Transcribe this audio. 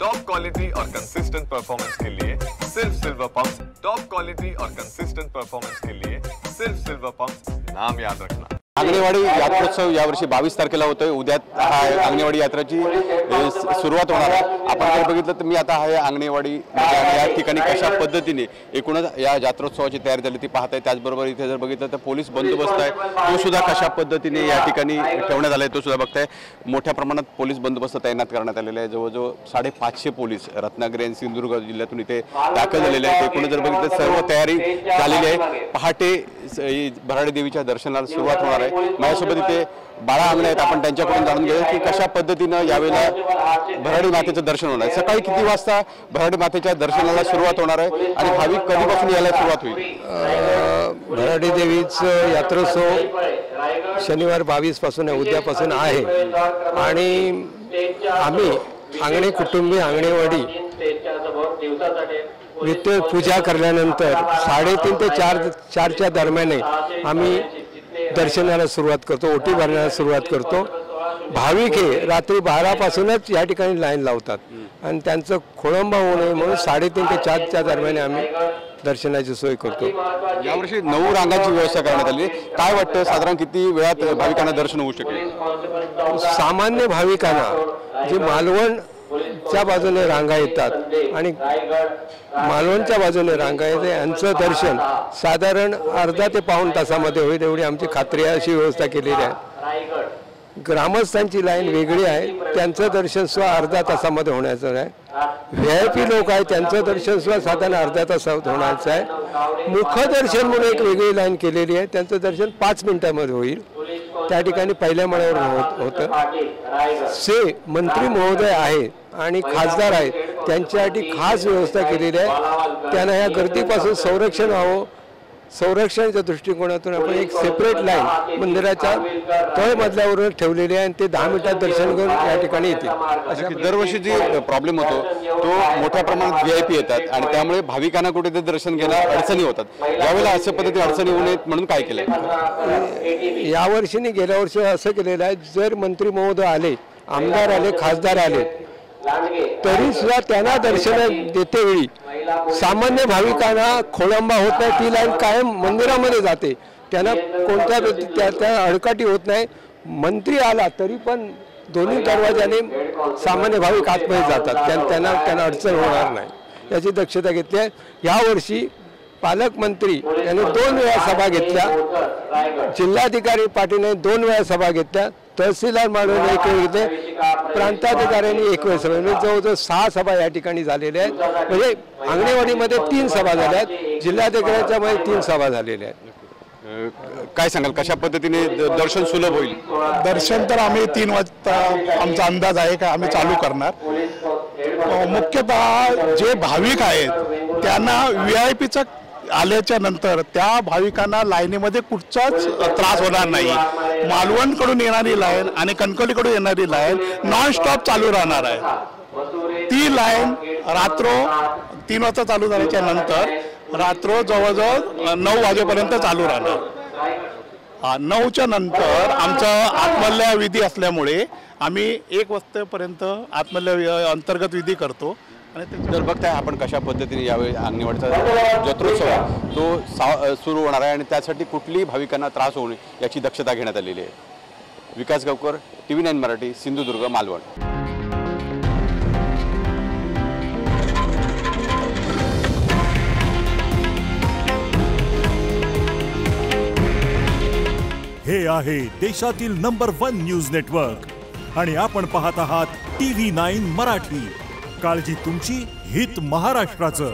Top quality और consistent performance के लिए सिर्फ सिल्वर पंप्स। टॉप क्वालिटी और कंसिस्टेंट परफॉर्मेंस के लिए सिर्फ सिल्वर पंप्स, नाम याद रखना। आंगणेवाडी यात्रोत्सव यावर्षी 22 तारखेला होतोय। उद्या हा आंगणेवाडी यात्रेची सुरुवात होणार आहे। आपण जर बघितलं तर मी आता आहे आंगणेवाडी या ठिकाणी कशा पद्धतीने एकूणच या यात्रोत्सवाची तयारी झाली ती पाहताय। त्याचबरोबर इथे जर बघितलं तर पोलीस बंदोबस्त आहे तो सुद्धा कशा पद्धतीने या ठिकाणी ठेवण्यात आलाय तो सुद्धा बघताय। मोठ्या प्रमाणात पोलीस बंदोबस्त तैनात करण्यात आलेला आहे। जवळजवळ 550 पोलीस रत्नागिरी आणि सिंधुदुर्ग जिल्ह्यातून इथे दाखल झालेले आहेत। एकूण जर बघितलं सर्व तयारी झालेली आहे। पहाटे भराडी देवीच्या दर्शनाला सुरुवात होणार आहे। माझ्यासोबत इथे बाळा आंगणे आहेत। आपण त्यांच्याकडून जाणून घेऊया की कशा पद्धतीने यावेळेला भराडी मातेचं दर्शन होणार आहे। सकाळी किती वाजता भराडी मातेच्या दर्शनाला सुरुवात होणार आहे आणि भाविक कधीपासून यायला सुरुवात होईल? भराडी देवीचं यात्रोत्सव शनिवार 22 पासून उद्यापासून आहे आणि आम्ही आंगणे कुटुंबीय आंगणेवाडी नित्य पूजा केल्यानंतर 3:30 ते 4च्या दरम्यान आम्ही दर्शनाला सुरुवात करतो, ओटी भरण्याला सुरुवात करतो। भाविक हे रात्री 12 पासूनच या ठिकाणी लाईन लावतात आणि त्यांचं खोळंबा होऊ नये म्हणून 3:30 ते 4च्या दरम्यान आम्ही दर्शनाची सोय करतो। यावर्षी 9 रांगांची व्यवस्था करण्यात आली। काय वाटतं साधारण किती वेळात भाविकांना दर्शन होऊ शकेल? सामान्य भाविकांना जे मालवणच्या बाजूने रांगा येतात आणि मालवणच्या बाजूने रांगा येते यांचं दर्शन साधारण अर्धा ते पाऊण तासामध्ये होईल एवढी आमची खात्री आहे। अशी व्यवस्था केलेली आहे। ग्रामस्थांची लाईन वेगळी आहे, त्यांचं दर्शन सुद्धा अर्धा तासामध्ये होण्याचं आहे। VIP लोक आहेत त्यांचं दर्शन सुद्धा साधारण अर्ध्या तासात होण्याचं आहे। मुखदर्शन म्हणून एक वेगळी लाईन केलेली आहे, त्यांचं दर्शन 5 मिनिटांमध्ये होईल। त्या ठिकाणी पहिल्या माळ्यावर होतं। मंत्री महोदय आहे आणि खासदार आहेत त्यांच्यासाठी खास व्यवस्था केलेली आहे। त्यांना या गर्दीपासून संरक्षण व्हावं, संरक्षणाच्या दृष्टिकोनातून आपण एक सेपरेट लाईन मंदिराच्या तळमजल्यावर ठेवलेली आहे आणि ते 10 मिनिटात दर्शन घेऊन या ठिकाणी येतील। दरवर्षी जी प्रॉब्लेम होतो तो मोठ्या प्रमाणात VIP येतात आणि त्यामुळे भाविकांना कुठेतरी दर्शन घ्यायला अडचणी होतात। यावेळेला अशा पद्धतीने अडचणी होऊ नयेत म्हणून काय केलंय? यावर्षी गेल्या वर्षी असं केलेलं आहे, जर मंत्री महोदय आले, आमदार आले, खासदार आले तरी सुद्धा त्यांना दर्शन देते वेळी सामान्य भाविकांना खोळंबा होत नाही। ती लाईन कायम मंदिरामध्ये जाते, त्यांना कोणत्या त्या अडकाटी होत नाही। मंत्री आला तरी पण दोन्ही दरवाजाने सामान्य भाविक आतमध्ये जातात, त्यांना अडचण होणार नाही याची दक्षता घेतली आहे। यावर्षी पालकमंत्री यांनी 2 वेळा सभा घेतल्या, जिल्हाधिकारी पाटीलने 2 वेळा सभा घेतल्या, तहसीलदार मानून 1 वेळ घेतले, प्रांताधिकाऱ्यांनी 1 वेळ सभा, म्हणजे जवळजवळ 6 सभा या ठिकाणी झालेल्या आहेत। म्हणजे आंगणेवाडीमध्ये 3 सभा झाल्या आहेत, जिल्हाधिकाऱ्यांच्या मध्ये 3 सभा झालेल्या आहेत। काय सांगाल कशा पद्धतीने दर्शन सुलभ होईल? दर्शन तर आम्ही 3 वाजता आमचा अंदाज आहे का आम्ही चालू करणार। मुख्यतः जे भाविक आहेत त्यांना VIP आल्याच्या नंतर त्या भाविकांना लाईनीमध्ये कुठचाच त्रास होणार नाही। मालवणकडून येणारी लाईन आणि कणकवलीकडून येणारी लाईन नॉन स्टॉप चालू राहणार आहे। ती लाईन रात्र 3 वाजता चालू झाल्याच्या नंतर रात्र जवळजवळ 9 वाजेपर्यंत चालू राहणार। 9च्या नंतर आमचा आत्मल्य विधी असल्यामुळे आम्ही 1 वाजतापर्यंत आत्मल्य अंतर्गत विधी करतो। जर बघताय आपण कशा पद्धतीने यावेळी आंगणेवाडीचा जत्रोत्सव आहे तो सुरू होणार आहे आणि त्यासाठी कुठलीही भाविकांना त्रास होऊ नये याची दक्षता घेण्यात आलेली आहे। विकास गावकर, TV9 मराठी, सिंधुदुर्ग, मालवण। हे आहे देशातील नंबर 1 न्यूज नेटवर्क आणि आपण पाहत आहात TV9 मराठी। काळजी तुमची, हित महाराष्ट्राचं।